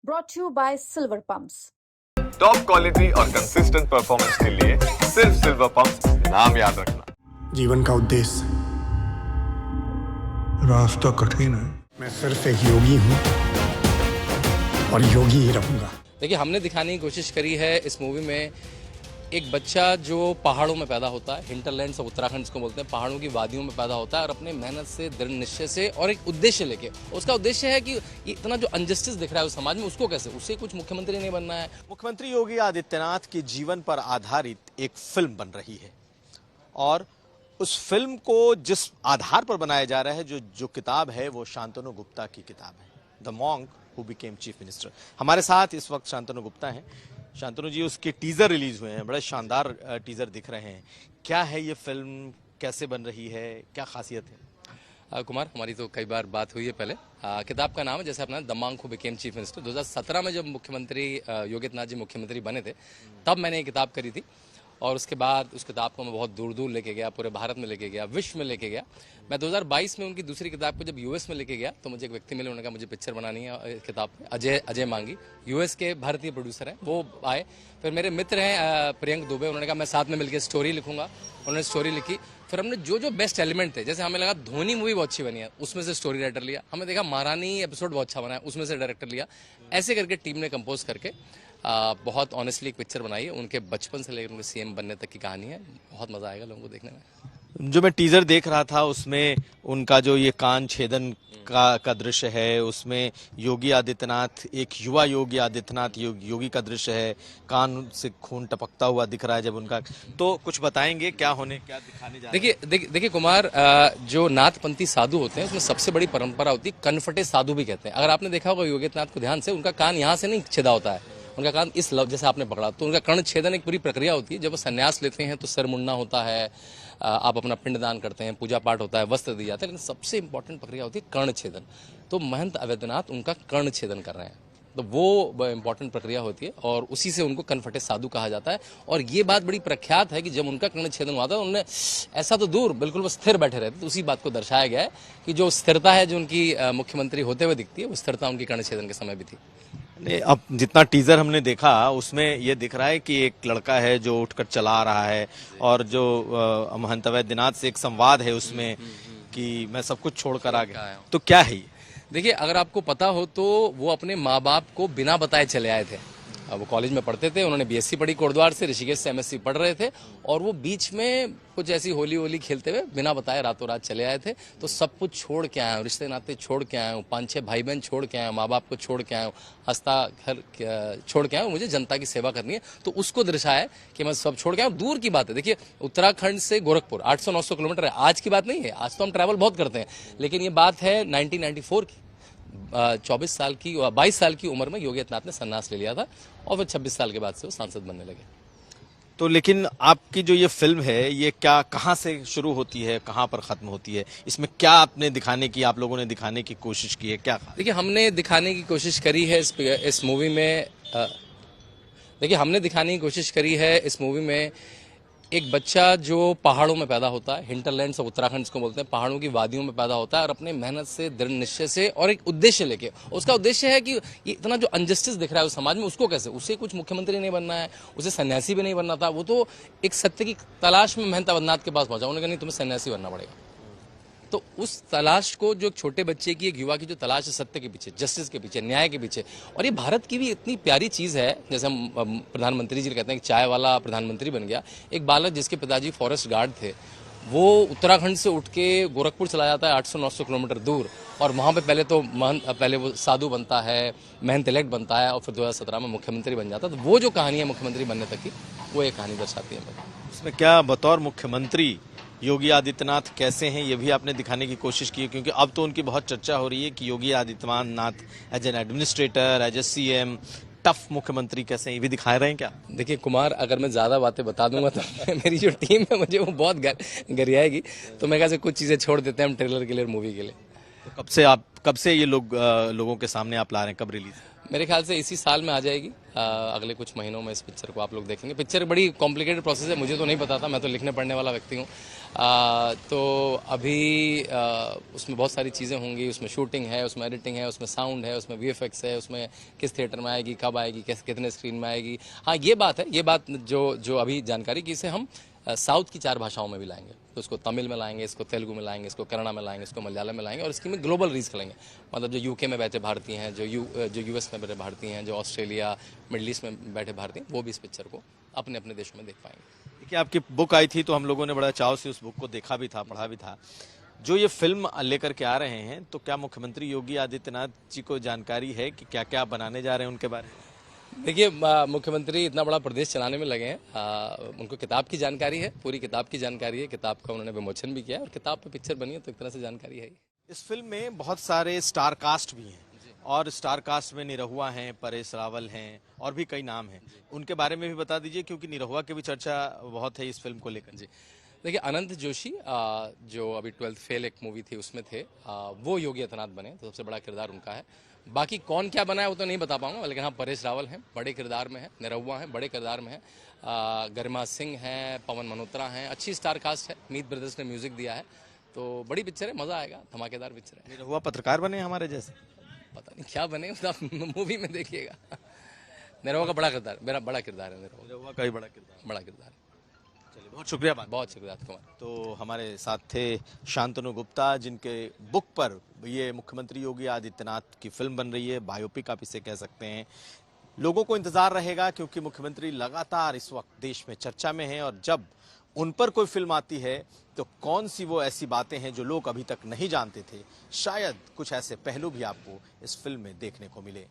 brought to you by Silver Pumps. Top quality और consistent performance के लिए सिर्फ सिल्वर पंप्स नाम याद रखना। जीवन का उद्देश्य रास्ता कठिन है। मैं सिर्फ एक योगी हूँ और योगी ही रहूंगा। देखिए, हमने दिखाने की कोशिश करी है इस मूवी में एक बच्चा जो पहाड़ों में पैदा होता है, हिंटरलैंड्स और उत्तराखंड जिसको बोलते हैं, पहाड़ों की वादियों में पैदा होता है और अपने मेहनत से, दृढ़ निश्चय से और एक उद्देश्य लेके, उसका उद्देश्य है कि इतना जो अनजस्टिस दिख रहा है उस समाज में, उसको कैसे, उससे कुछ मुख्यमंत्री नहीं बनना है। मुख्यमंत्री योगी आदित्यनाथ के जीवन पर आधारित एक फिल्म बन रही है और उस फिल्म को जिस आधार पर बनाया जा रहा है, जो किताब है वो शांतनु गुप्ता की किताब है, the monk who became chief minister. हमारे साथ इस वक्त शांतनु गुप्ता हैं। शांतनु जी, उसके टीजर रिलीज हुए हैं, बड़े शानदार टीजर दिख रहे हैं। क्या है ये फिल्म, कैसे बन रही है, क्या खासियत है? कुमार, हमारी तो कई बार बात हुई है पहले। किताब का नाम है जैसे अपना the monk who became chief minister. 2017 में जब मुख्यमंत्री योगी आदित्यनाथ जी मुख्यमंत्री बने थे, तब मैंने ये किताब करी थी और उसके बाद उस किताब को मैं बहुत दूर दूर लेके गया, पूरे भारत में लेके गया, विश्व में लेके गया। मैं 2022 में उनकी दूसरी किताब को जब यूएस में लेके गया तो मुझे एक व्यक्ति मिले, उन्होंने कहा मुझे पिक्चर बनानी है किताब पे। अजय मांगी, यूएस के भारतीय प्रोड्यूसर हैं, वो आए। फिर मेरे मित्र हैं प्रियंक दुबे, उन्होंने कहा मैं साथ में मिलकर स्टोरी लिखूंगा। उन्होंने स्टोरी लिखी। फिर हमने जो बेस्ट एलिमेंट थे, जैसे हमें लगा धोनी मूवी बहुत अच्छी बनी है, उसमें से स्टोरी राइटर लिया। हमें देखा महारानी एपिसोड बहुत अच्छा बना है, उसमें से डायरेक्टर लिया। ऐसे करके टीम ने कंपोज करके बहुत ऑनेस्टली एक पिक्चर बनाई है। उनके बचपन से लेकर उनके सीएम बनने तक की कहानी है। बहुत मजा आएगा लोगों को देखने में। जो मैं टीजर देख रहा था उसमें उनका जो ये कान छेदन का दृश्य है, उसमें योगी आदित्यनाथ, एक युवा योगी आदित्यनाथ योगी का दृश्य है, कान से खून टपकता हुआ दिख रहा है जब उनका। तो कुछ बताएंगे क्या दिखाने जा रहे हैं? देखिए कुमार, जो नाथपंथी साधु होते हैं उसमें सबसे बड़ी परंपरा होती है कनफटे साधु भी कहते हैं। अगर आपने देखा होगा योगी आदित्यनाथ को ध्यान से, उनका कान यहाँ से नहीं छेदा होता है, उनका कान इस लव जैसे आपने पकड़ा, तो उनका कर्ण छेदन एक पूरी प्रक्रिया होती है। जब वो संन्यास लेते हैं तो सिर मुंडना होता है, आप अपना पिंडदान करते हैं, पूजा पाठ होता है, वस्त्र दिए जाते हैं, लेकिन सबसे इंपॉर्टेंट प्रक्रिया होती है कर्ण छेदन। तो महंत अवैधनाथ उनका कर्ण छेदन कर रहे हैं, तो वो इंपॉर्टेंट प्रक्रिया होती है और उसी से उनको कनफटे साधु कहा जाता है। और ये बात बड़ी प्रख्यात है कि जब उनका कर्ण छेदन हुआ था, उन्होंने ऐसा तो दूर, बिल्कुल वो स्थिर बैठे रहते। तो उसी बात को दर्शाया गया है कि जो स्थिरता है जो उनकी मुख्यमंत्री होते हुए दिखती है, वो स्थिरता उनकी कर्ण छेदन के समय भी थी। अब जितना टीजर हमने देखा उसमें ये दिख रहा है कि एक लड़का है जो उठकर चला रहा है और जो महंत अवैधनाथ से एक संवाद है उसमें कि मैं सब कुछ छोड़कर आ गया। तो क्या है ये? देखिए, अगर आपको पता हो तो वो अपने माँ बाप को बिना बताए चले आए थे। वो कॉलेज में पढ़ते थे, उन्होंने बीएससी पढ़ी कोटद्वार से, ऋषिकेश से एमएससी पढ़ रहे थे और वो बीच में कुछ ऐसी होली खेलते हुए बिना बताए रातों रात चले आए थे। तो सब कुछ छोड़ के आए हूँ, रिश्ते नाते छोड़ के आए हूँ, 5-6 भाई बहन छोड़ के आए हूँ, माँ बाप को छोड़ के आए हूँ, हंसता घर छोड़ के आए हूँ, मुझे जनता की सेवा करनी है। तो उसको दर्शाया है कि मैं सब छोड़ के आया हूँ। दूर की बात है, देखिए उत्तराखंड से गोरखपुर 800-900 किलोमीटर है, आज की बात नहीं है, आज तो हम ट्रैवल बहुत करते हैं, लेकिन ये बात है 1994 की। 22 साल की उम्र में योगी आदित्यनाथ ने संन्यास ले लिया था और फिर 26 साल के बाद से वो सांसद बनने लगे। तो लेकिन आपकी जो ये फिल्म है, ये क्या, कहाँ से शुरू होती है, कहाँ पर खत्म होती है? इसमें क्या आपने दिखाने की, आप लोगों ने दिखाने की कोशिश की है? क्या देखिए, हमने दिखाने की कोशिश करी है इस मूवी में देखिए हमने दिखाने की कोशिश करी है इस मूवी में एक बच्चा जो पहाड़ों में पैदा होता है, हिंटरलैंड्स और उत्तराखंड जिसको बोलते हैं, पहाड़ों की वादियों में पैदा होता है और अपने मेहनत से, दृढ़ निश्चय से और एक उद्देश्य लेके, उसका उद्देश्य है कि इतना जो अनजस्टिस दिख रहा है उस समाज में, उसको कैसे, उससे कुछ मुख्यमंत्री नहीं बनना है, उसे सन्यासी भी नहीं बनना था। वो तो एक सत्य की तलाश में महंत अवैधनाथ के पास पहुंचा, उन्होंने कहा नहीं, तुम्हें सन्यासी बनना पड़ेगा। तो उस तलाश को, जो एक छोटे बच्चे की, एक युवा की जो तलाश है सत्य के पीछे, जस्टिस के पीछे, न्याय के पीछे, और ये भारत की भी इतनी प्यारी चीज़ है। जैसे हम प्रधानमंत्री जी कहते हैं कि चाय वाला प्रधानमंत्री बन गया। एक बालक जिसके पिताजी फॉरेस्ट गार्ड थे, वो उत्तराखंड से उठ के गोरखपुर चला जाता है 800-900 किलोमीटर दूर, और वहाँ पे पहले वो साधु बनता है, महंत इलेक्ट बनता है और फिर 2017 में मुख्यमंत्री बन जाता है। तो वो जो कहानी है मुख्यमंत्री बनने तक की, वो एक कहानी दर्शाती है। उसमें क्या बतौर मुख्यमंत्री योगी आदित्यनाथ कैसे हैं, ये भी आपने दिखाने की कोशिश की है? क्योंकि अब तो उनकी बहुत चर्चा हो रही है कि Yogi Adityanath as an administrator, as a CM, tough मुख्यमंत्री कैसे हैं, ये भी दिखा रहे हैं क्या? देखिए कुमार, अगर मैं ज़्यादा बातें बता दूंगा तो मेरी जो टीम है मुझे वो बहुत गरियाएगी। तो मैं कैसे कुछ चीज़ें छोड़ देते हैं हम ट्रेलर के लिए, मूवी के लिए। तो कब से ये लोगों के सामने आप ला रहे हैं, कब रिलीज? मेरे ख्याल से इसी साल में आ जाएगी। अगले कुछ महीनों में इस पिक्चर को आप लोग देखेंगे। पिक्चर बड़ी कॉम्प्लिकेटेड प्रोसेस है, मुझे तो नहीं पता था, मैं तो लिखने पढ़ने वाला व्यक्ति हूँ। तो अभी उसमें बहुत सारी चीज़ें होंगी, उसमें शूटिंग है, उसमें एडिटिंग है, उसमें साउंड है, उसमें VFX है, उसमें किस थिएटर में आएगी, कब आएगी, कितने स्क्रीन में आएगी। हाँ, ये बात है, ये बात जो अभी जानकारी की, इसे हम साउथ की 4 भाषाओं में भी लाएंगे। तो इसको तमिल में लाएंगे, इसको तेलुगु में लाएंगे, इसको कन्नड़ा में लाएंगे, इसको मलयालम में लाएंगे, और इसकी में ग्लोबल रीच करेंगे। मतलब जो UK में बैठे भारतीय हैं, जो US में बैठे भारतीय हैं, जो ऑस्ट्रेलिया, मिडल ईस्ट में बैठे भारतीय हैं, वो भी इस पिक्चर को अपने अपने देशों में देख पाएंगे। देखिए, आपकी बुक आई थी तो हम लोगों ने बड़ा चाव से उस बुक को देखा भी था, पढ़ा भी था। जो ये फिल्म लेकर के आ रहे हैं, तो क्या मुख्यमंत्री योगी आदित्यनाथ जी को जानकारी है कि क्या क्या बनाने जा रहे हैं उनके बारे में? देखिए, मुख्यमंत्री इतना बड़ा प्रदेश चलाने में लगे हैं, उनको किताब की जानकारी है, पूरी किताब की जानकारी है, किताब का उन्होंने विमोचन भी किया है और किताब पे पिक्चर बनी है, तो एक तरह से जानकारी है ही। इस फिल्म में बहुत सारे स्टार कास्ट भी हैं, और स्टार कास्ट में निरहुआ हैं, परेश रावल हैं, और भी कई नाम हैं। उनके बारे में भी बता दीजिए, क्योंकि निरहुआ की भी चर्चा बहुत है इस फिल्म को लेकर। जी, देखिए, अनंत जोशी जो अभी 12th फेल एक मूवी थी उसमें थे, वो योगी आदित्यनाथ बने, तो सबसे बड़ा किरदार उनका है। बाकी कौन क्या बना है वो तो नहीं बता पाऊंगा, लेकिन हाँ, परेश रावल हैं, बड़े किरदार में है, निरहुआ हैं, बड़े किरदार में है, गरिमा सिंह हैं, पवन मल्होत्रा हैं, अच्छी स्टार कास्ट है। मीत ब्रदर्स ने म्यूजिक दिया है, तो बड़ी पिक्चर है, मजा आएगा, धमाकेदार पिक्चर है। निरहुआ पत्रकार बने हमारे जैसे? पता नहीं क्या बने, आप मूवी में देखिएगा। निरहुआ का बड़ा किरदार, मेरा बड़ा किरदार है निरहुआ का ही बड़ा किरदार है। चलिए, बहुत शुक्रिया। बहुत शुक्रिया कुमार। तो हमारे साथ थे शांतनु गुप्ता, जिनके बुक पर ये मुख्यमंत्री योगी आदित्यनाथ की फिल्म बन रही है, बायोपिक आप इसे कह सकते हैं। लोगों को इंतजार रहेगा, क्योंकि मुख्यमंत्री लगातार इस वक्त देश में चर्चा में हैं, और जब उन पर कोई फिल्म आती है तो कौन सी वो ऐसी बातें हैं जो लोग अभी तक नहीं जानते थे, शायद कुछ ऐसे पहलू भी आपको इस फिल्म में देखने को मिले।